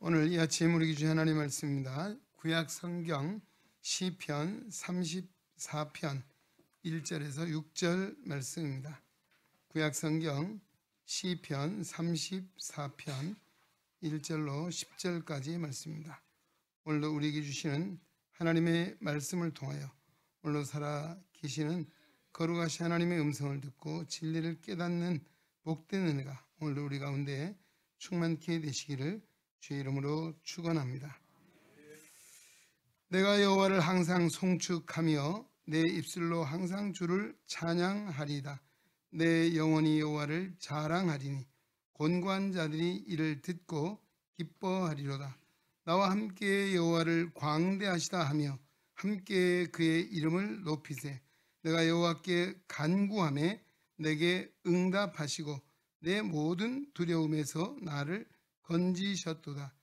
오늘 이 아침 우리 주신 하나님의 말씀입니다. 구약 성경 시편 34편 1절에서 6절 말씀입니다. 구약 성경 시편 34편 1절로 10절까지 말씀입니다. 오늘도 우리에게 주시는 하나님의 말씀을 통하여 오늘도 살아 계시는 거룩하신 하나님의 음성을 듣고 진리를 깨닫는 복된 은혜가 오늘도 우리 가운데 충만케 되시기를 주의 이름으로 축원합니다. 내가 여호와를 항상 송축하며 내 입술로 항상 주를 찬양하리이다. 내 영혼이 여호와를 자랑하리니 곤고한 자들이 이를 듣고 기뻐하리로다. 나와 함께 여호와를 광대하시다 하며 함께 그의 이름을 높이세. 내가 여호와께 간구하매 내게 응답하시고 내 모든 두려움에서 나를 건지셨도다.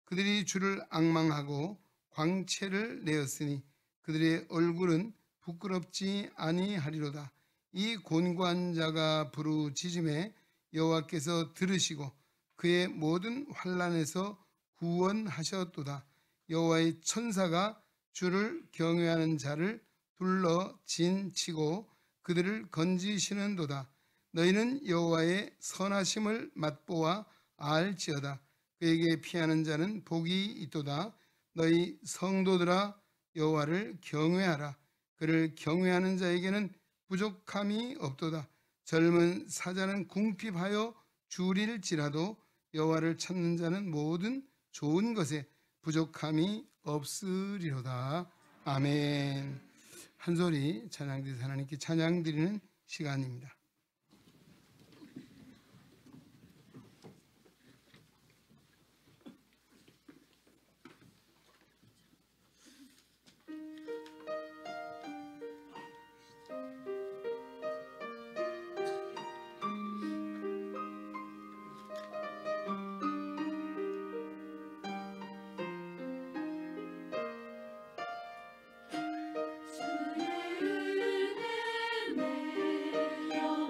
그들이 주를 앙망하고 광채를 내었으니 그들의 얼굴은 부끄럽지 아니하리로다. 이 곤고한 자가 부르짖음에 여호와께서 들으시고 그의 모든 환난에서 구원하셨도다. 여호와의 천사가 주를 경외하는 자를 둘러 진치고 그들을 건지시는도다. 너희는 여호와의 선하심을 맛보아 알지어다. 그에게 피하는 자는 복이 있도다. 너희 성도들아 여호와를 경외하라. 그를 경외하는 자에게는 부족함이 없도다. 젊은 사자는 궁핍하여 줄일지라도 여호와를 찾는 자는 모든 좋은 것에 부족함이 없으리로다. 아멘. 한 소리 찬양드려서 하나님께 찬양드리는 시간입니다. 주의 은혜 내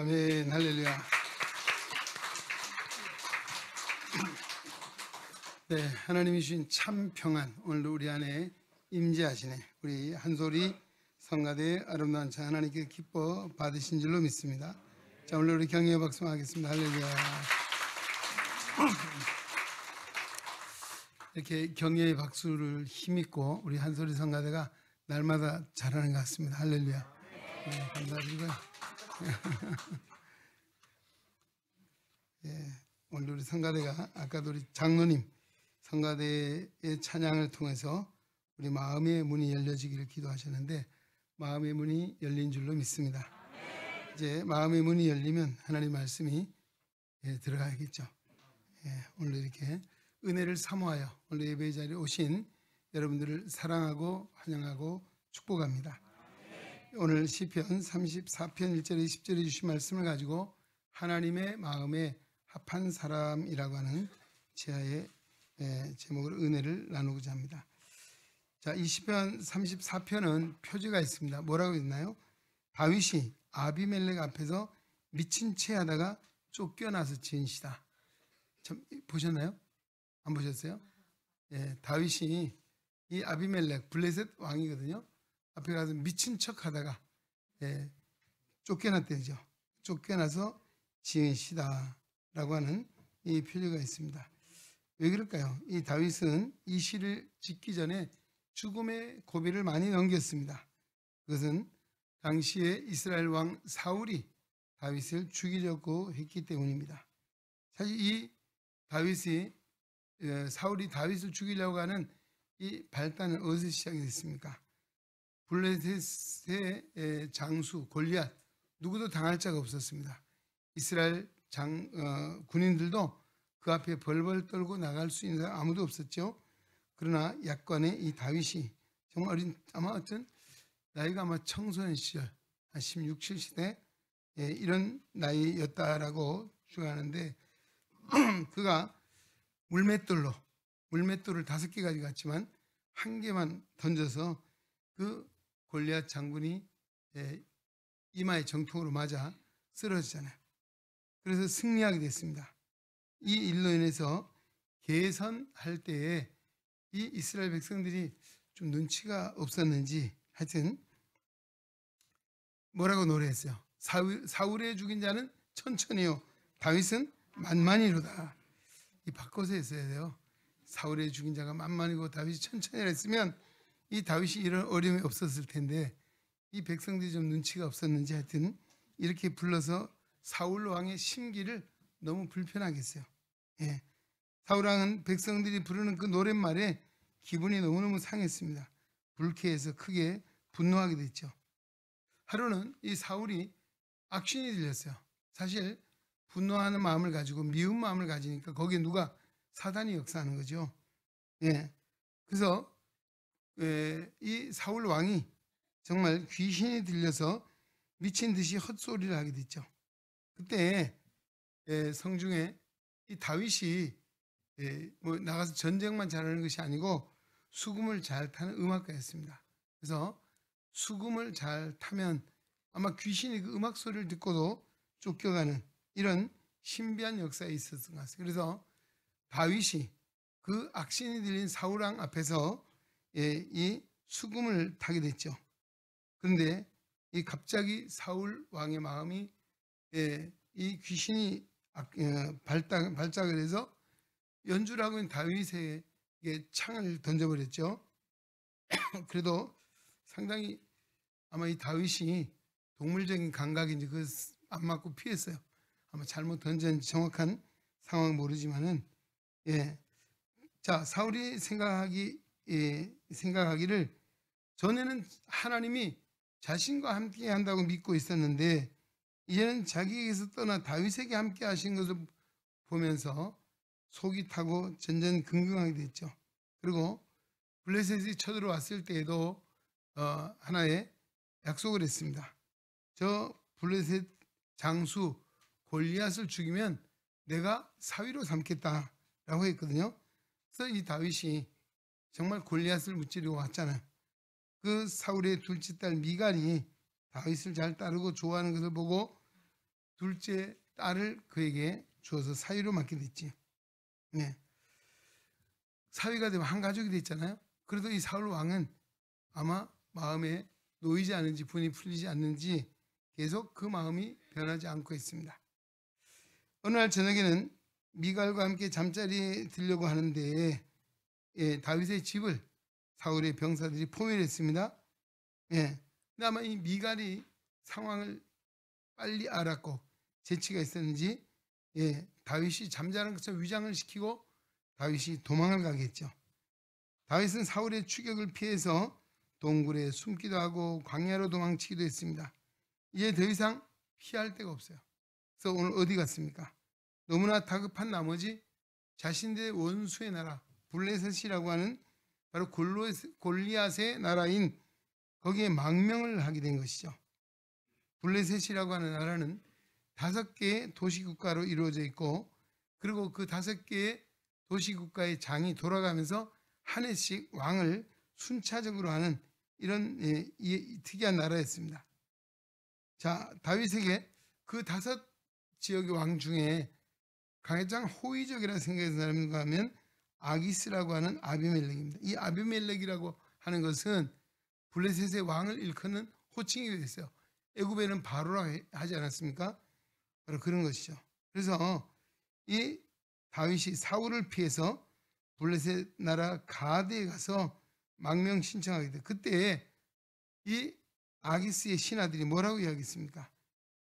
아멘. 할렐루야. 네, 하나님이 주신 참 평안, 오늘도 우리 안에 임재하시네. 우리 한소리 성가대의 아름다운 찬 하나님께 기뻐 받으신 줄로 믿습니다. 자, 오늘 우리 경외의 박수 하겠습니다. 할렐루야. 이렇게 경외의 박수를 힘있고 우리 한소리 성가대가 날마다 잘하는 것 같습니다. 할렐루야. 네, 감사드리고요. 예, 오늘 우리 성가대가 아까도 우리 장로님 성가대의 찬양을 통해서 우리 마음의 문이 열려지기를 기도하셨는데 마음의 문이 열린 줄로 믿습니다. 이제 마음의 문이 열리면 하나님 말씀이 들어가야겠죠. 오늘 이렇게 은혜를 사모하여 오늘 예배의 자리에 오신 여러분들을 사랑하고 환영하고 축복합니다. 오늘 시편 34편 1절에 10절에 주신 말씀을 가지고 하나님의 마음에 합한 사람이라고 하는 지하의 제목으로 은혜를 나누고자 합니다. 자, 이 시편 34편은 표지가 있습니다. 뭐라고 있나요? 다윗이 아비멜렉 앞에서 미친 채 하다가 쫓겨나서 지은 시다. 참, 보셨나요? 안 보셨어요? 다윗이 이 아비멜렉 블레셋 왕이거든요. 앞에 가서 미친 척 하다가 쫓겨났대죠. 쫓겨나서 지은 시다라고 하는 이 표지가 있습니다. 왜 그럴까요? 이 다윗은 이 시를 짓기 전에 죽음의 고비를 많이 넘겼습니다. 그것은 당시에 이스라엘 왕 사울이 다윗을 죽이려고 했기 때문입니다. 사실 이 사울이 다윗을 죽이려고 하는 이 발단은 어디서 시작이 됐습니까? 블레셋의 장수 골리앗, 누구도 당할 자가 없었습니다. 이스라엘 군인들도 그 앞에 벌벌 떨고 나갈 수 있는 사람 아무도 없었죠. 그러나 약관의 이 다윗이 정말 아마 어떤 나이가 아마 청소년 시절 한 16, 17세 이런 나이였다라고 주장하는데 그가 물맷돌을 5개 가져갔지만 한 개만 던져서 그 골리앗 장군이 이마에 정통으로 맞아 쓰러지잖아요. 그래서 승리하게 됐습니다. 이 일로 인해서 개선할 때에 이 이스라엘 백성들이 좀 눈치가 없었는지 하여튼 뭐라고 노래했어요? 사울의 죽인 자는 천천히요 다윗은 만만히로다. 이 바꿔서 했어야 돼요. 사울의 죽인 자가 만만이고 다윗이 천천히 했으면 이 다윗이 이런 어려움이 없었을 텐데 이 백성들이 좀 눈치가 없었는지 하여튼 이렇게 불러서 사울 왕의 심기를 너무 불편하게 했어요. 사울 왕은 백성들이 부르는 그 노랫말에 기분이 너무너무 상했습니다. 불쾌해서 크게 분노하게 됐죠. 하루는 이 사울이 악신이 들렸어요. 사실 분노하는 마음을 가지고 미운 마음을 가지니까 거기에 누가 사단이 역사하는 거죠. 그래서 이 사울 왕이 정말 귀신이 들려서 미친 듯이 헛소리를 하게 됐죠. 그때 성중에 이 다윗이 뭐 나가서 전쟁만 잘하는 것이 아니고 수금을 잘 타는 음악가였습니다. 그래서 수금을 잘 타면 아마 귀신이 그 음악 소리를 듣고도 쫓겨가는 이런 신비한 역사에 있었던 것 같아요. 그래서 다윗이 그 악신이 들린 사울왕 앞에서 이 수금을 타게 됐죠. 그런데 이 갑자기 사울 왕의 마음이 이 귀신이 발작을 해서 연주를 하고 있는 다윗에게 창을 던져버렸죠. 그래도 상당히 아마 이 다윗이 동물적인 감각인지 그 안 맞고 피했어요. 아마 잘못 던졌는지 정확한 상황은 모르지만은 자, 사울이 생각하기를 전에는 하나님이 자신과 함께 한다고 믿고 있었는데 이제는 자기에게서 떠나 다윗에게 함께 하신 것을 보면서 속이 타고 전전긍긍하게 됐죠. 그리고 블레셋이 쳐들어왔을 때에도 하나의 약속을 했습니다. 저 블레셋 장수 골리앗을 죽이면 내가 사위로 삼겠다라고 했거든요. 그래서 이 다윗이 정말 골리앗을 무찌르고 왔잖아요. 그 사울의 둘째 딸 미갈이 다윗을 잘 따르고 좋아하는 것을 보고 둘째 딸을 그에게 주어서 사위로 맡게 됐지. 네. 사위가 되면 한 가족이 됐잖아요. 그래도 이 사울 왕은 아마 마음에 놓이지 않는지 분이 풀리지 않는지 계속 그 마음이 변하지 않고 있습니다. 어느 날 저녁에는 미갈과 함께 잠자리에 들려고 하는데 다윗의 집을 사울의 병사들이 포위했습니다. 근데 아마 이 미갈이 상황을 빨리 알았고 재치가 있었는지 다윗이 잠자는 것을 위장을 시키고 다윗이 도망을 가겠죠. 다윗은 사울의 추격을 피해서 동굴에 숨기도 하고 광야로 도망치기도 했습니다. 이제 더 이상 피할 데가 없어요. 그래서 오늘 어디 갔습니까? 너무나 다급한 나머지 자신들의 원수의 나라 블레셋이라고 하는 바로 골리앗의 나라인 거기에 망명을 하게 된 것이죠. 블레셋이라고 하는 나라는 5개의 도시국가로 이루어져 있고 그리고 그 5개의 도시국가의 장이 돌아가면서 한 해씩 왕을 순차적으로 하는 이런 특이한 나라였습니다. 자, 다윗에게 그 5지역의 왕 중에 가장 호의적이라고 생각하는 사람이 누가 하면 아기스라고 하는 아비멜렉입니다. 이 아비멜렉이라고 하는 것은 블레셋의 왕을 일컫는 호칭이 됐어요. 애굽에는 바로라고 하지 않았습니까? 바로 그런 것이죠. 그래서 이 다윗이 사울을 피해서 블레셋 나라 가드에 가서 망명 신청하게 돼. 그때 이 아기스의 신하들이 뭐라고 이야기했습니까?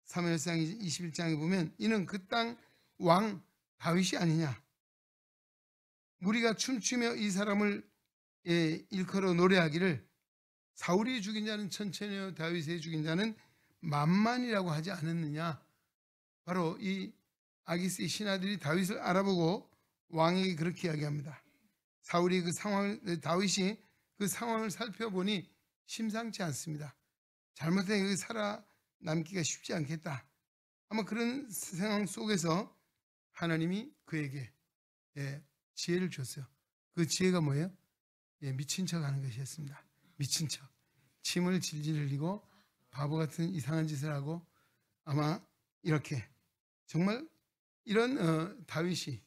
사무엘상 21장에 보면 이는 그 땅 왕 다윗이 아니냐. 무리가 춤추며 이 사람을 일컬어 노래하기를 사울이 죽인 자는 천천히요 다윗이 죽인 자는 만만이라고 하지 않았느냐. 바로 이 아기스의 신하들이 다윗을 알아보고 왕에게 그렇게 이야기합니다. 다윗이 그 상황을 살펴보니 심상치 않습니다. 잘못된 살아남기가 쉽지 않겠다. 아마 그런 상황 속에서 하나님이 그에게 지혜를 줬어요. 그 지혜가 뭐예요? 미친 척 하는 것이었습니다. 미친 척. 침을 질질 흘리고 바보 같은 이상한 짓을 하고 아마 이렇게 정말 이런 다윗이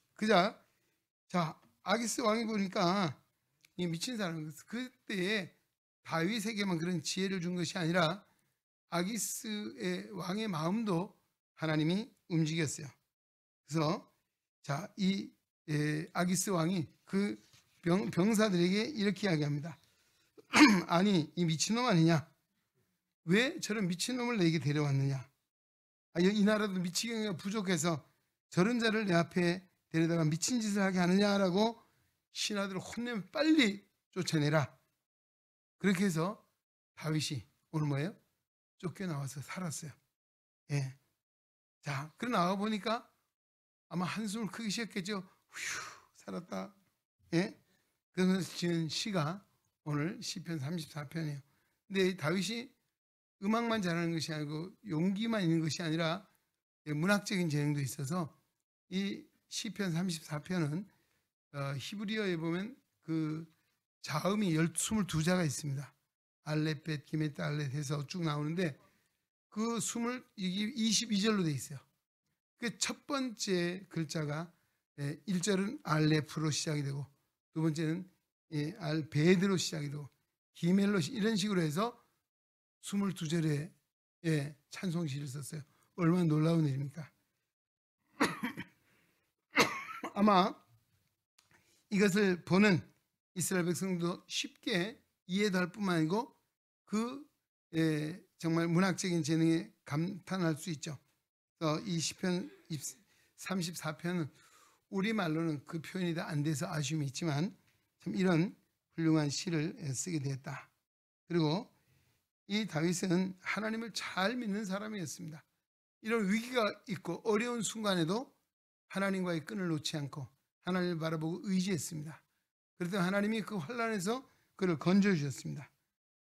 자 아기스 왕이 보니까 이 미친 사람 그때에 다윗에게만 그런 지혜를 준 것이 아니라 아기스의 왕의 마음도 하나님이 움직였어요. 그래서 이 아기스 왕이 그 병사들에게 이렇게 이야기합니다. 아니 이 미친놈 아니냐? 왜 저런 미친놈을 내게 데려왔느냐? 이 나라도 미치경이가 부족해서 저런 자를 내 앞에 데려다가 미친 짓을 하게 하느냐라고 신하들을 혼내면 빨리 쫓아내라. 그렇게 해서 다윗이 오늘 뭐예요? 쫓겨나와서 살았어요. 자, 그러 나와 보니까 아마 한숨을 크게 쉬었겠죠. 휴, 살았다. 그래서 지은 시가 오늘 시편 34편이에요. 근데 다윗이 음악만 잘하는 것이 아니고 용기만 있는 것이 아니라 문학적인 재능도 있어서 이 시편 34편은 히브리어에 보면 그 자음이 22자가 있습니다. 알렛, 기메트, 알렛 해서 쭉 나오는데 그 이게 22절로 돼 있어요. 그 첫 번째 글자가 1절은 알레프로 시작이 되고 두 번째는 알베드로 시작이 되고 기멜로 이런 식으로 해서 22절에 찬송시를 썼어요. 얼마나 놀라운 일입니까? 아마 이것을 보는 이스라엘 백성도 쉽게 이해도 할 뿐만 아니고 정말 문학적인 재능에 감탄할 수 있죠. 이 시편 34편은 우리말로는 그 표현이 다 안 돼서 아쉬움이 있지만 참 이런 훌륭한 시를 쓰게 되었다. 그리고 이 다윗은 하나님을 잘 믿는 사람이었습니다. 이런 위기가 있고 어려운 순간에도 하나님과의 끈을 놓지 않고 하나님을 바라보고 의지했습니다. 그래서 하나님이 그 환난에서 그를 건져주셨습니다.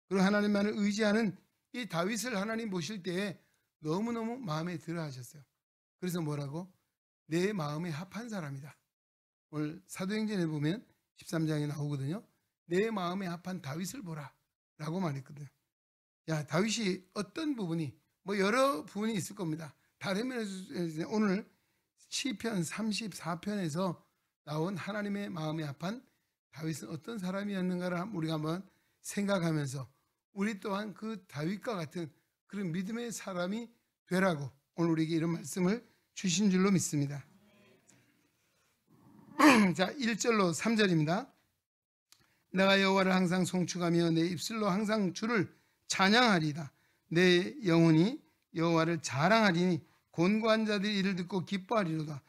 그리고 하나님만을 의지하는 이 다윗을 하나님 보실 때에 너무너무 마음에 들어 하셨어요. 그래서 뭐라고? 내 마음에 합한 사람이다. 오늘 사도행전에 보면 13장에 나오거든요. 내 마음에 합한 다윗을 보라 라고 말했거든요. 다윗이 어떤 부분이 여러 부분이 있을 겁니다. 다른 면에서 오늘 시편 34편에서 나온 하나님의 마음에 합한 다윗은 어떤 사람이었는가를 우리가 한번 생각하면서 우리 또한 그 다윗과 같은 그런 믿음의 사람이 되라고 오늘 우리에게 이런 말씀을 주신 줄로 믿습니다. 자, 1절로 3절입니다. 내가 여호와를 항상 송축하며 내 입술로 항상 주를 찬양하리다. 내 영혼이 여호와를 자랑하리니 곤고한 자들이 이를 듣고 기뻐하리로다.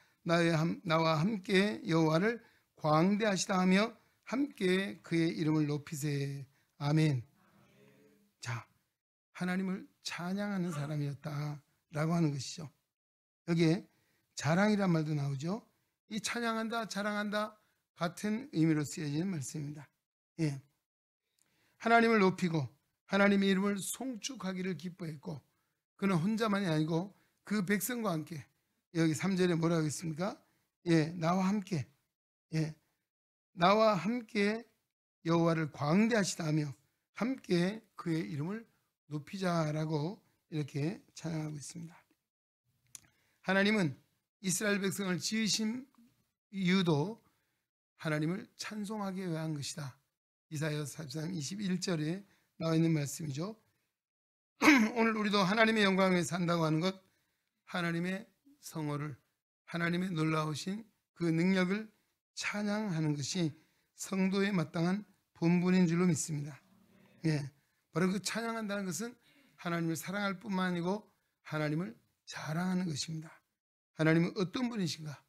나와 함께 여호와를 광대하시다 하며 함께 그의 이름을 높이세. 아멘. 자, 하나님을 찬양하는 사람이었다라고 하는 것이죠. 여기에 자랑이란 말도 나오죠. 이 찬양한다, 자랑한다 같은 의미로 쓰여지는 말씀입니다. 예. 하나님을 높이고 하나님의 이름을 송축하기를 기뻐했고 그는 혼자만이 아니고 그 백성과 함께 여기 3절에 뭐라고 했습니까? 예, 나와 함께 나와 함께 여호와를 광대하시다 하며 함께 그의 이름을 높이자라고 이렇게 찬양하고 있습니다. 하나님은 이스라엘 백성을 지으신 이유도 하나님을 찬송하기 위한 것이다. 이사야 43 21절에 나와 있는 말씀이죠. 오늘 우리도 하나님의 영광을 위해 산다고 하는 것, 하나님의 성호를, 하나님의 놀라우신 그 능력을 찬양하는 것이 성도에 마땅한 본분인 줄로 믿습니다. 예, 바로 그 찬양한다는 것은 하나님을 사랑할 뿐만 아니고 하나님을 자랑하는 것입니다. 하나님은 어떤 분이신가?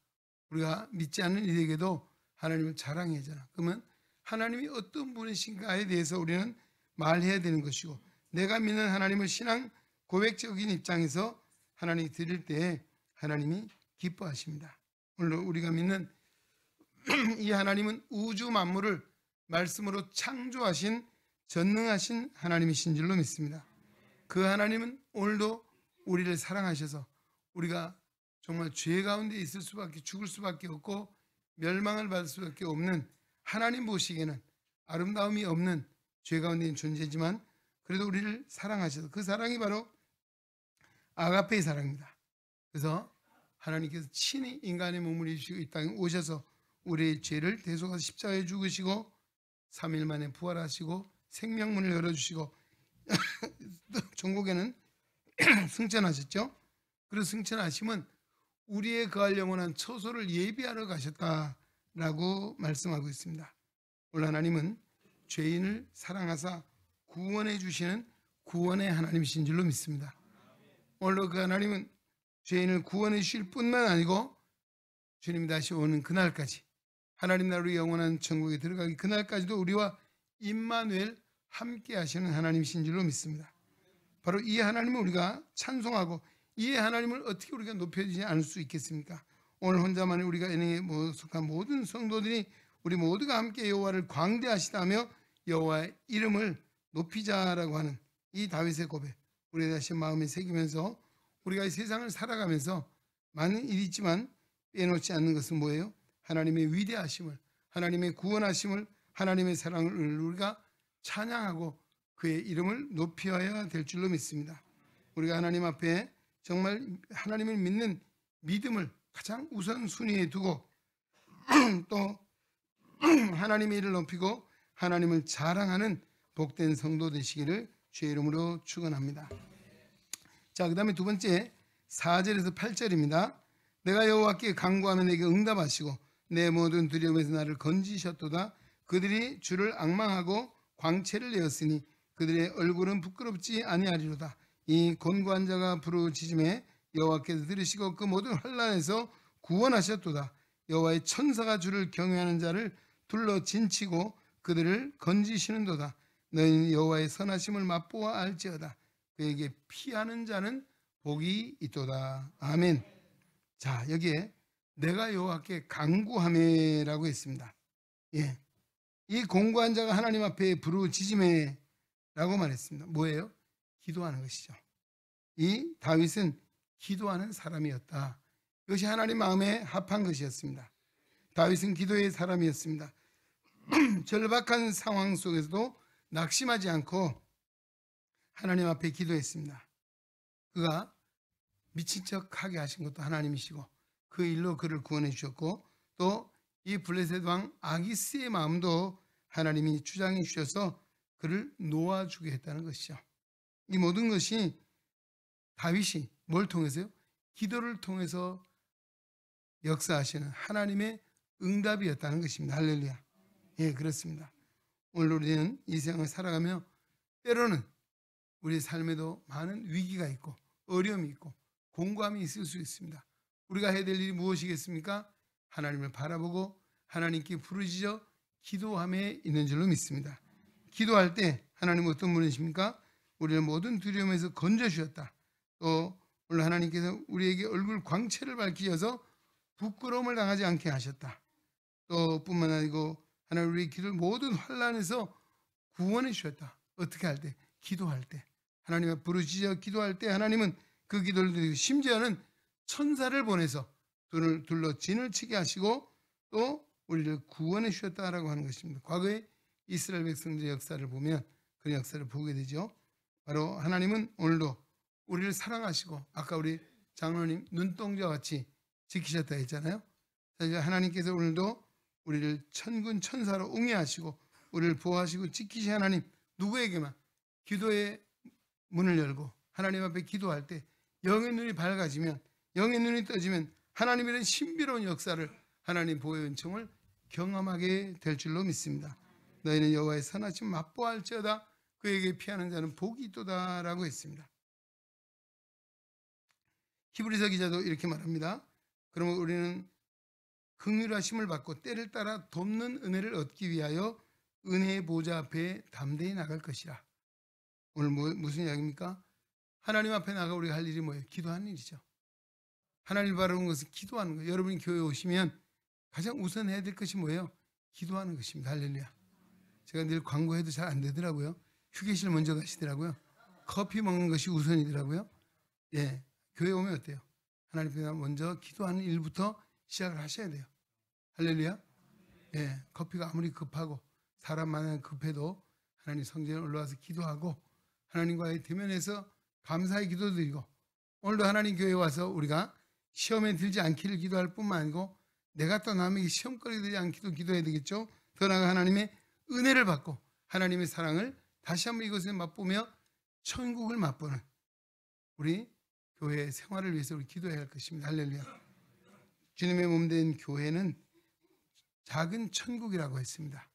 우리가 믿지 않는 이에게도 하나님을 자랑해야 하잖아. 그러면 하나님이 어떤 분이신가에 대해서 우리는 말해야 되는 것이고, 내가 믿는 하나님을 신앙 고백적인 입장에서 하나님이 드릴 때 하나님이 기뻐하십니다. 물론 우리가 믿는 이 하나님은 우주 만물을 말씀으로 창조하신 전능하신 하나님이신 줄로 믿습니다. 그 하나님은 오늘도 우리를 사랑하셔서 우리가 정말 죄 가운데 있을 수밖에, 죽을 수밖에 없고 멸망을 받을 수밖에 없는, 하나님 보시기에는 아름다움이 없는 죄 가운데 있는 존재지만 그래도 우리를 사랑하셔서, 그 사랑이 바로 아가페의 사랑입니다. 그래서 하나님께서 친히 인간의 몸을 입으시고 이 땅에 오셔서 우리의 죄를 대속하사 십자가에 죽으시고 3일 만에 부활하시고 생명문을 열어주시고 종국에는 승천하셨죠. 그래서 승천하시면 우리의 거할 영원한 처소를 예비하러 가셨다라고 말씀하고 있습니다. 오늘 하나님은 죄인을 사랑하사 구원해 주시는 구원의 하나님이신 줄로 믿습니다. 오늘도 그 하나님은 죄인을 구원해 주실 뿐만 아니고 주님이 다시 오는 그날까지, 하나님 나라로 영원한 천국에 들어가기 그날까지도 우리와 임마누엘 함께 하시는 하나님이신 줄로 믿습니다. 바로 이 하나님을 우리가 찬송하고 이 하나님을 어떻게 우리가 높여주지 않을 수 있겠습니까? 오늘 혼자만이 우리가 예능에 속한 모든 성도들이 우리 모두가 함께 여호와를 광대하시다며 여호와의 이름을 높이자라고 하는 이 다윗의 고백, 우리 다시 마음에 새기면서 우리가 이 세상을 살아가면서 많은 일이 있지만 빼놓지 않는 것은 뭐예요? 하나님의 위대하심을, 하나님의 구원하심을, 하나님의 사랑을 우리가 찬양하고 그의 이름을 높여야 될 줄로 믿습니다. 우리가 하나님 앞에 정말 하나님을 믿는 믿음을 가장 우선순위에 두고 또 하나님의 일을 높이고 하나님을 자랑하는 복된 성도 되시기를 주의 이름으로 축원합니다. 자, 그 다음에 두 번째 4절에서 8절입니다. 내가 여호와께 간구하면 내게 응답하시고 내 모든 두려움에서 나를 건지셨도다. 그들이 주를 앙망하고 광채를 내었으니 그들의 얼굴은 부끄럽지 아니하리로다. 이 곤고한 자가 부르짖음에 여호와께서 들으시고 그 모든 환난에서 구원하셨도다. 여호와의 천사가 주를 경외하는 자를 둘러 진치고 그들을 건지시는도다. 너희는 여호와의 선하심을 맛보아 알지어다. 그에게 피하는 자는 복이 있도다. 아멘. 자, 여기에 내가 여호와께 간구하매라고 했습니다. 예, 이 공고한 자가 하나님 앞에 부르짖음에 라고 말했습니다. 뭐예요? 기도하는 것이죠. 이 다윗은 기도하는 사람이었다. 이것이 하나님 마음에 합한 것이었습니다. 다윗은 기도의 사람이었습니다. 절박한 상황 속에서도 낙심하지 않고 하나님 앞에 기도했습니다. 그가 미친 척하게 하신 것도 하나님이시고 그 일로 그를 구원해 주셨고 또 이 블레셋 왕 아기스의 마음도 하나님이 주장해 주셔서 그를 놓아주게 했다는 것이죠. 이 모든 것이 다윗이 뭘 통해서요? 기도를 통해서 역사하시는 하나님의 응답이었다는 것입니다. 할렐루야. 예, 그렇습니다. 오늘 우리는 이 세상을 살아가며 때로는 우리의 삶에도 많은 위기가 있고 어려움이 있고 공고함이 있을 수 있습니다. 우리가 해야 될 일이 무엇이겠습니까? 하나님을 바라보고 하나님께 부르짖어 기도함에 있는 줄로 믿습니다. 기도할 때 하나님은 어떤 분이십니까? 우리를 모든 두려움에서 건져주셨다. 또 오늘 하나님께서 우리에게 얼굴 광채를 밝히셔서 부끄러움을 당하지 않게 하셨다. 또 뿐만 아니고 하나님 우리의 기도를 모든 환난에서 구원해 주셨다. 어떻게 할 때? 기도할 때. 하나님 앞에 부르짖어 기도할 때 하나님은 그 기도를 드리고 심지어는 천사를 보내서 둘러 진을 치게 하시고 또 우리를 구원해 주셨다라고 하는 것입니다. 과거에 이스라엘 백성들의 역사를 보면 그 역사를 보게 되죠. 바로 하나님은 오늘도 우리를 사랑하시고 아까 우리 장로님 눈동자 같이 지키셨다 했잖아요. 하나님께서 오늘도 우리를 천군 천사로 옹이하시고 우리를 보호하시고 지키신 하나님, 누구에게만 기도의 문을 열고 하나님 앞에 기도할 때 영의 눈이 밝아지면, 영의 눈이 떠지면 하나님의 신비로운 역사를, 하나님 보호의 은총을 경험하게 될 줄로 믿습니다. 너희는 여호와의 선하심 맛보할지어다 그에게 피하는 자는 복이 있도다라고 했습니다. 히브리서 기자도 이렇게 말합니다. 그러면 우리는 긍휼하심을 받고 때를 따라 돕는 은혜를 얻기 위하여 은혜의 보좌 앞에 담대히 나갈 것이라. 오늘 무슨 이야기입니까? 하나님 앞에 나가 우리가 할 일이 뭐예요? 기도하는 일이죠. 하나님을 바라보는 것은 기도하는 거예요. 여러분이 교회에 오시면 가장 우선 해야 될 것이 뭐예요? 기도하는 것입니다. 할렐루야. 제가 늘 광고해도 잘 안 되더라고요. 휴게실 먼저 가시더라고요. 커피 먹는 것이 우선이더라고요. 예, 교회 오면 어때요? 하나님 앞에 먼저 기도하는 일부터 시작을 하셔야 돼요. 할렐루야. 예, 커피가 아무리 급하고 사람 만나면 급해도 하나님 성전에 올라와서 기도하고 하나님과의 대면에서 감사의 기도드리고, 오늘도 하나님 교회에 와서 우리가 시험에 들지 않기를 기도할 뿐만 아니고 내가 또 남에게 시험거리 되지 않기도 기도해야 되겠죠. 더 나아가 하나님의 은혜를 받고 하나님의 사랑을 다시 한번 이것에 맛보며 천국을 맛보는 우리 교회의 생활을 위해서 우리 기도해야 할 것입니다. 할렐루야. 주님의 몸된 교회는 작은 천국이라고 했습니다.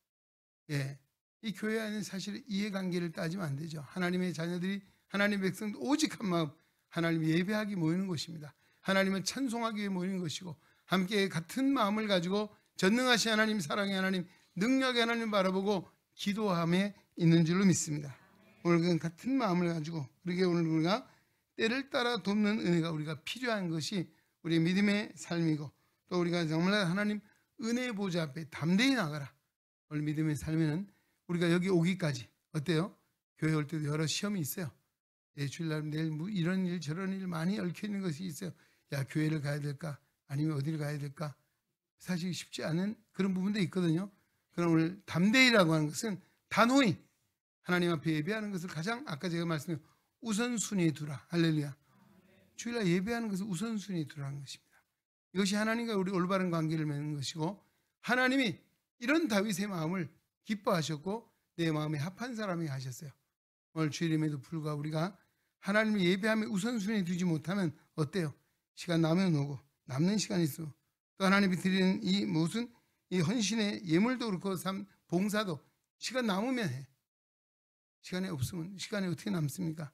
예, 이 교회 안에 사실 이해관계를 따지면 안 되죠. 하나님의 자녀들이, 하나님의 백성들 오직 한 마음 하나님 예배하기 모이는 곳입니다. 하나님을 찬송하기 위해 모이는 것이고 함께 같은 마음을 가지고 전능하신 하나님, 사랑의 하나님, 능력의 하나님 바라보고 기도함에 있는 줄로 믿습니다. 오늘 그 같은 마음을 가지고, 그러게 오늘 우리가 때를 따라 돕는 은혜가 우리가 필요한 것이 우리의 믿음의 삶이고, 또 우리가 정말 하나님 은혜의 보좌 앞에 담대히 나가라. 오늘 믿음의 삶에는 우리가 여기 오기까지 어때요? 교회 올 때도 여러 시험이 있어요. 예, 주일날 내일 이런 일 저런 일 많이 얽혀 있는 것이 있어요. 야, 교회를 가야 될까? 아니면 어디를 가야 될까? 사실 쉽지 않은 그런 부분도 있거든요. 그럼 오늘 담대히라고 하는 것은 단호히 하나님 앞에 예배하는 것을 가장, 아까 제가 말씀드린 우선순위에 두라. 할렐루야. 주일날 예배하는 것을 우선순위에 두라는 것입니다. 이것이 하나님과 우리 올바른 관계를 맺는 것이고, 하나님이 이런 다윗의 마음을 기뻐하셨고 내 마음에 합한 사람이 하셨어요. 오늘 주일임에도 불구하고 우리가 하나님을 예배하며 우선순위에 두지 못하면 어때요? 시간 나면 오고 남는 시간이 있어. 또 하나님이 드리는 이 무슨 이 헌신의 예물도 그렇고 봉사도 시간 남으면 해. 시간이 없으면 시간이 어떻게 남습니까?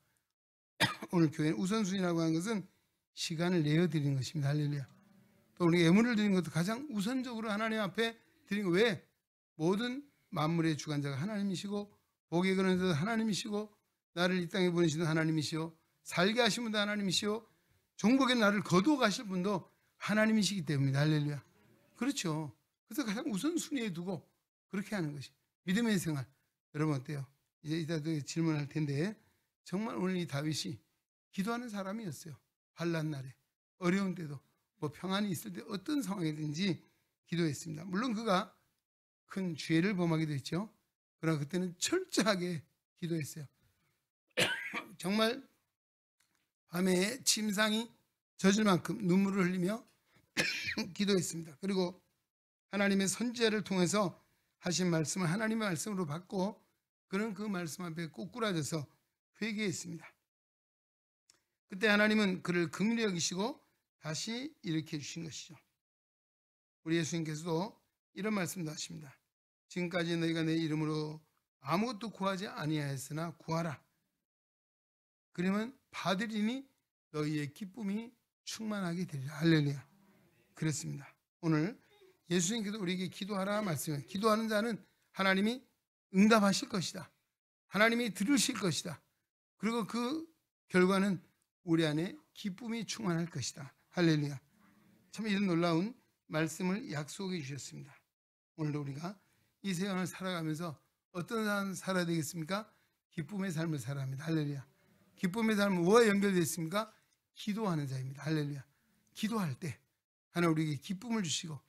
오늘 교회는 우선순위라고 하는 것은 시간을 내어 드리는 것입니다. 할렐루야. 또 우리 예물을 드리는 것도 가장 우선적으로 하나님 앞에 드리는 거. 왜? 모든 만물의 주관자가 하나님이시고 복의 근원자도 하나님이시고 나를 이 땅에 보내시는 하나님이시오, 살게 하신 분도 하나님이시오, 종국에 나를 거두어 가실 분도 하나님이시기 때문입니다. 할렐루야. 그렇죠. 그래서 가장 우선순위에 두고 그렇게 하는 것이 믿음의 생활. 여러분 어때요? 이제 이따도 질문할 텐데, 정말 오늘 이 다윗이 기도하는 사람이었어요. 환난 날에, 어려운 때도, 뭐 평안이 있을 때 어떤 상황이든지 기도했습니다. 물론 그가 큰 죄를 범하기도 했죠. 그러나 그때는 철저하게 기도했어요. 정말 밤에 침상이 젖을 만큼 눈물을 흘리며 기도했습니다. 그리고 하나님의 선지자를 통해서 하신 말씀을 하나님의 말씀으로 받고 그는 그 말씀 앞에 꼬꾸라져서 회개했습니다. 그때 하나님은 그를 긍휼히 여기시고 다시 일으켜 주신 것이죠. 우리 예수님께서도 이런 말씀도 하십니다. 지금까지 너희가 내 이름으로 아무것도 구하지 아니하였으나 구하라. 그러면 받으리니 너희의 기쁨이 충만하게 되리라. 할렐루야. 그렇습니다. 오늘 예수님께서 우리에게 기도하라 말씀해요. 기도하는 자는 하나님이 응답하실 것이다. 하나님이 들으실 것이다. 그리고 그 결과는 우리 안에 기쁨이 충만할 것이다. 할렐루야. 참 이런 놀라운 말씀을 약속해 주셨습니다. 오늘도 우리가 이 세상을 살아가면서 어떤 삶을 살아야 되겠습니까? 기쁨의 삶을 살아야 합니다. 할렐루야. 기쁨의 삶은 뭐와 연결되어 있습니까? 기도하는 자입니다. 할렐루야. 기도할 때 하나님 우리에게 기쁨을 주시고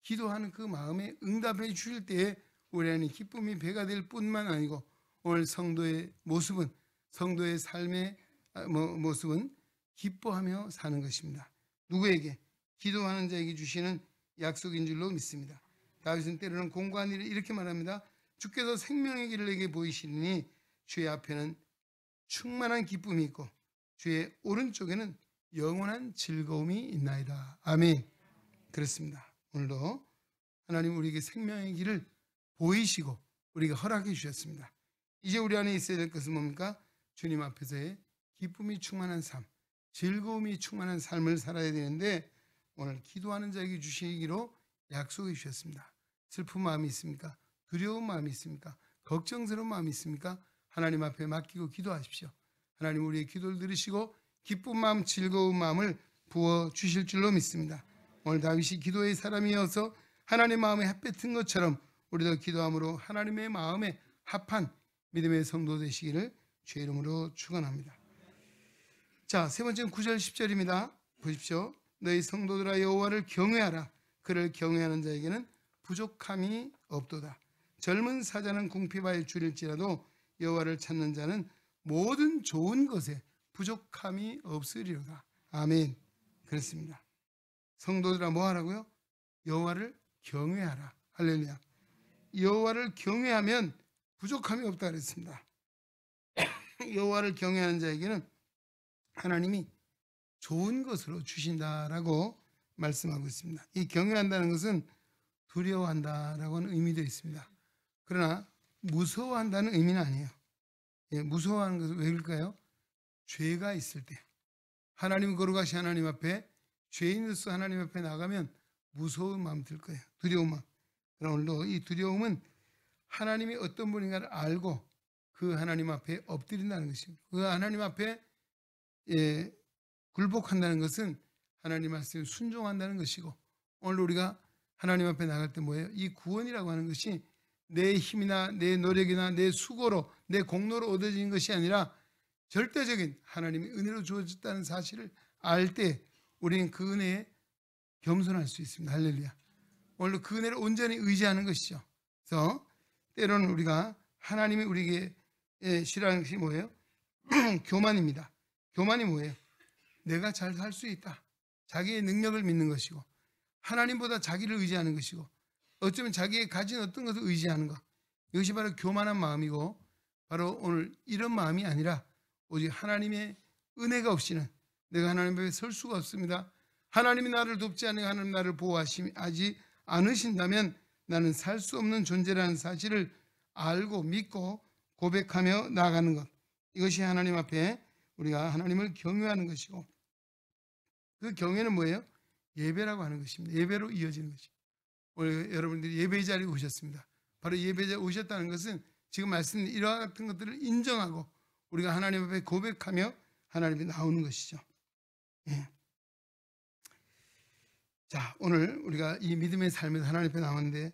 기도하는 그 마음에 응답해 주실 때에 우리 안에 기쁨이 배가 될 뿐만 아니고 오늘 성도의 모습은 성도의 삶의 모습은 기뻐하며 사는 것입니다. 누구에게? 기도하는 자에게 주시는 약속인 줄로 믿습니다. 다윗은 때로는 공고한 일을 이렇게 말합니다. 주께서 생명의 길을 내게 보이시니 주의 앞에는 충만한 기쁨이 있고 주의 오른쪽에는 영원한 즐거움이 있나이다. 아멘. 그렇습니다. 오늘도 하나님 우리에게 생명의 길을 보이시고 우리가 허락해 주셨습니다. 이제 우리 안에 있어야 될 것은 뭡니까? 주님 앞에서의 기쁨이 충만한 삶, 즐거움이 충만한 삶을 살아야 되는데 오늘 기도하는 자에게 주시기로 약속해 주셨습니다. 슬픈 마음이 있습니까? 두려운 마음이 있습니까? 걱정스러운 마음이 있습니까? 하나님 앞에 맡기고 기도하십시오. 하나님 우리의 기도를 들으시고 기쁜 마음, 즐거운 마음을 부어주실 줄로 믿습니다. 오늘 다윗이 기도의 사람이어서 하나님의 마음에 합했던 것처럼 우리도 기도함으로 하나님의 마음에 합한 믿음의 성도 되시기를 주의 이름으로 축원합니다. 자, 세 번째는 9절 10절입니다. 보십시오. 너희 성도들아 여호와를 경외하라. 그를 경외하는 자에게는 부족함이 없도다. 젊은 사자는 궁핍하여 줄일지라도 여호와를 찾는 자는 모든 좋은 것에 부족함이 없으리로다. 아멘. 그렇습니다. 성도들아 뭐 하라고요? 여호와를 경외하라. 할렐루야. 여호와를 경외하면 부족함이 없다 그랬습니다. 여호와를 경외하는 자에게는 하나님이 좋은 것으로 주신다라고 말씀하고 있습니다. 이 경외한다는 것은 두려워한다라고 하는 의미도 있습니다. 그러나 무서워한다는 의미는 아니에요. 무서워하는 것은 왜 그럴까요? 죄가 있을 때 하나님 거룩하신 하나님 앞에 죄인으로서 하나님 앞에 나가면 무서운 마음 들 거예요. 두려운 마음. 그러나 오늘도 이 두려움은 하나님이 어떤 분인가를 알고 그 하나님 앞에 엎드린다는 것입니다. 그 하나님 앞에 굴복한다는 것은 하나님 말씀에 순종한다는 것이고 오늘 우리가 하나님 앞에 나갈 때 뭐예요? 이 구원이라고 하는 것이 내 힘이나 내 노력이나 내 수고로 내 공로로 얻어진 것이 아니라 절대적인 하나님의 은혜로 주어졌다는 사실을 알 때 우리는 그 은혜에 겸손할 수 있습니다. 할렐루야. 오늘 그 은혜를 온전히 의지하는 것이죠. 그래서 때로는 우리가 하나님이 우리에게 싫어하는 것이 뭐예요? 교만입니다. 교만이 뭐예요? 내가 잘 살 수 있다. 자기의 능력을 믿는 것이고 하나님보다 자기를 의지하는 것이고 어쩌면 자기의 가진 어떤 것을 의지하는 것. 이것이 바로 교만한 마음이고 바로 오늘 이런 마음이 아니라 오직 하나님의 은혜가 없이는 내가 하나님 앞에 설 수가 없습니다. 하나님이 나를 돕지 않으며 하나님 나를 보호하지 않으신다면 나는 살 수 없는 존재라는 사실을 알고 믿고 고백하며 나아가는 것. 이것이 하나님 앞에 우리가 하나님을 경외하는 것이고 그 경외는 뭐예요? 예배라고 하는 것입니다. 예배로 이어지는 것입니다. 오늘 여러분들이 예배 자리에 오셨습니다. 바로 예배 자리에 오셨다는 것은 지금 말씀드린 이와 같은 것들을 인정하고 우리가 하나님 앞에 고백하며 하나님이 나오는 것이죠. 예. 자, 오늘 우리가 이 믿음의 삶에서 하나님 앞에 나왔는데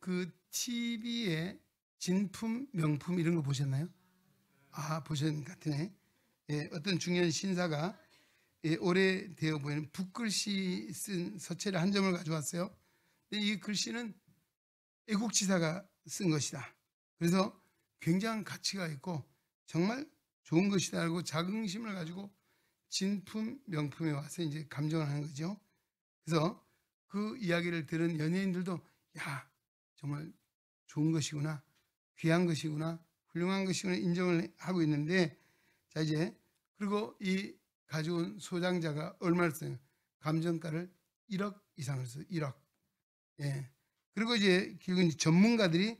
그 TV에 진품, 명품 이런 거 보셨나요? 아, 보셨는 것 같으네. 예, 어떤 중요한 신사가 오래되어 보이는 붓글씨 쓴 서체를 한 점을 가져왔어요. 근데 이 글씨는 애국지사가 쓴 것이다. 그래서 굉장한 가치가 있고 정말 좋은 것이다 하고 자긍심을 가지고 진품 명품에 와서 이제 감정을 하는 거죠. 그래서 그 이야기를 들은 연예인들도 야, 정말 좋은 것이구나, 귀한 것이구나, 훌륭한 것이구나 인정을 하고 있는데, 자 이제 그리고 이 가져온 소장자가 얼마를 써요? 감정가를 1억 이상을 써요. 1억. 예. 그리고 이제 결국 이제 전문가들이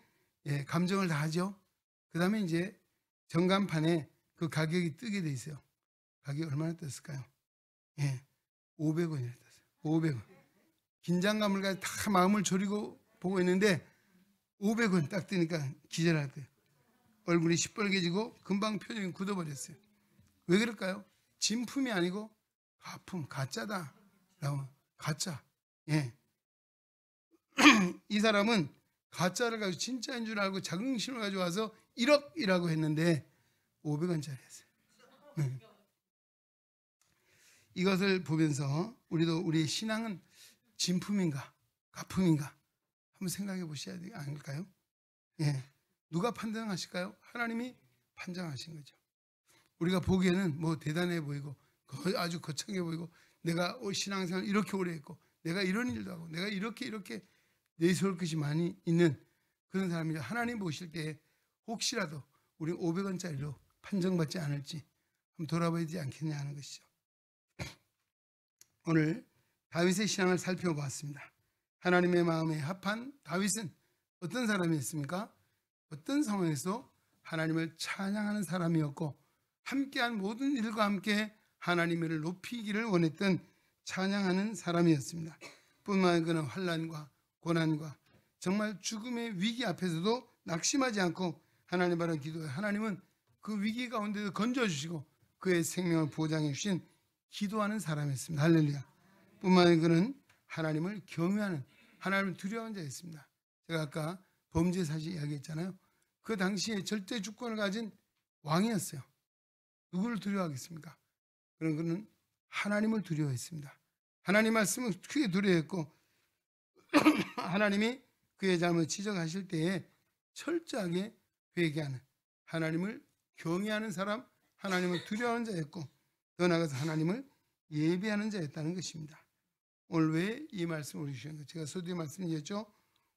감정을 다 하죠. 그 다음에 이제 전간판에 그 가격이 뜨게 돼 있어요. 가격이 얼마나 떴을까요? 500원이나 떴어요. 500원. 긴장감을 가지고 다 마음을 졸이고 보고 있는데 500원 딱 뜨니까 기절할 거예요. 얼굴이 시뻘개지고 금방 표정이 굳어버렸어요. 왜 그럴까요? 진품이 아니고 가품, 가짜다. 라고. 가짜. 이 사람은 가짜를 가지고 진짜인 줄 알고 자긍심을 가지고 와서 1억이라고 했는데 500원짜리였어요. 이것을 보면서 우리도 우리의 신앙은 진품인가 가품인가 한번 생각해 보셔야 되지 않을까요? 누가 판단하실까요? 하나님이 판단하신 거죠. 우리가 보기에는 뭐 대단해 보이고 아주 거창해 보이고 내가 신앙생활 이렇게 오래 했고 내가 이런 일도 하고 내가 이렇게 내세울 것이 많이 있는 그런 사람이 하나님 보실 때 혹시라도 우리 500원짜리로 판정받지 않을지 한번 돌아봐야 되지 않겠냐 하는 것이죠. 오늘 다윗의 신앙을 살펴보았습니다. 하나님의 마음에 합한 다윗은 어떤 사람이었습니까? 어떤 상황에서 하나님을 찬양하는 사람이었고 함께한 모든 일과 함께 하나님을 높이기를 원했던 찬양하는 사람이었습니다. 뿐만 아니라 그는 환난과 고난과 정말 죽음의 위기 앞에서도 낙심하지 않고 하나님 바라 기도해 하나님은 그 위기 가운데도 건져주시고 그의 생명을 보장해 주신 기도하는 사람이었습니다. 할렐루야. 뿐만 아니라 그는 하나님을 경외하는 하나님을 두려워하는 자였습니다. 제가 아까 범죄 사실 이야기했잖아요. 그 당시에 절대 주권을 가진 왕이었어요. 누구를 두려워하겠습니까? 그런 그는 하나님을 두려워했습니다. 하나님 말씀을 크게 두려워했고 하나님이 그의 잘못을 지적하실 때에 철저하게 회개하는 하나님을 경외하는 사람, 하나님을 두려워하는 자였고 더 나아가서 하나님을 예배하는 자였다는 것입니다. 오늘 왜 이 말씀을 주셨는가? 제가 서두에 말씀드렸죠.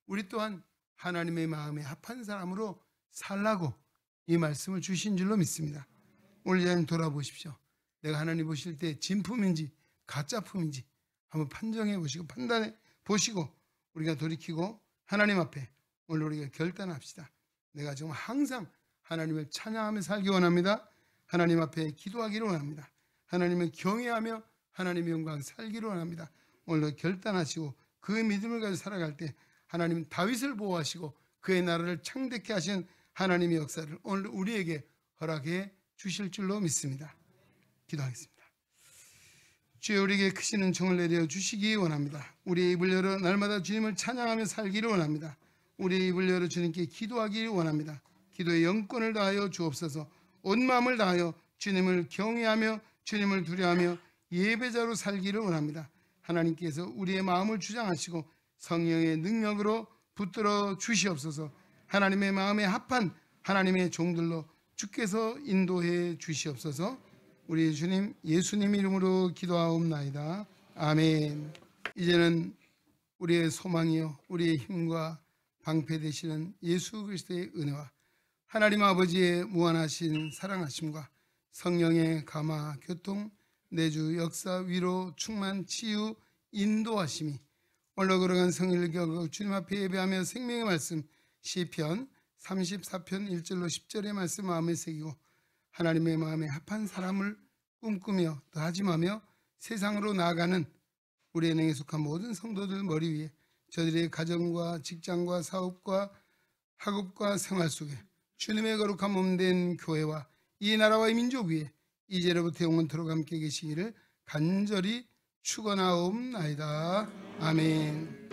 우리 또한 하나님의 마음에 합한 사람으로 살라고 이 말씀을 주신 줄로 믿습니다. 오늘 여러분 돌아보십시오. 내가 하나님 보실 때 진품인지 가짜품인지 한번 판정해 보시고 판단해 보시고 우리가 돌이키고 하나님 앞에 오늘 우리가 결단합시다. 내가 정말 항상 하나님을 찬양하며 살기 원합니다. 하나님 앞에 기도하기를 원합니다. 하나님을 경외하며 하나님의 영광 살기를 원합니다. 오늘도 결단하시고 그의 믿음을 가지고 살아갈 때 하나님은 다윗을 보호하시고 그의 나라를 창대케 하신 하나님의 역사를 오늘 우리에게 허락해 주실 줄로 믿습니다. 기도하겠습니다. 주여 우리에게 크신 은총을 내려 주시기 원합니다. 우리의 입을 열어 날마다 주님을 찬양하며 살기를 원합니다. 우리의 입을 열어 주님께 기도하기를 원합니다. 기도의 영권을 다하여 주옵소서. 온 마음을 다하여 주님을 경외하며 주님을 두려워하며 예배자로 살기를 원합니다. 하나님께서 우리의 마음을 주장하시고 성령의 능력으로 붙들어 주시옵소서. 하나님의 마음에 합한 하나님의 종들로 주께서 인도해 주시옵소서. 우리 주님 예수님 이름으로 기도하옵나이다. 아멘. 이제는 우리의 소망이요 우리의 힘과 방패 되시는 예수 그리스도의 은혜와 하나님 아버지의 무한하신 사랑하심과 성령의 감화 교통 내주 역사 위로 충만 치유 인도하심이 오늘 걸어간 성일을 겪고 주님 앞에 예배하며 생명의 말씀 시편 34편 1절로 10절의 말씀 마음에 새기고 하나님의 마음에 합한 사람을 꿈꾸며 다짐하며 세상으로 나아가는 우리 은행에 속한 모든 성도들 머리 위에 저들의 가정과 직장과 사업과 학업과 생활 속에 주님의 거룩한 몸된 교회와 이 나라와 이 민족 위에 이제로부터 영원토록 함께 계시기를 간절히 축원하옵나이다. 아멘.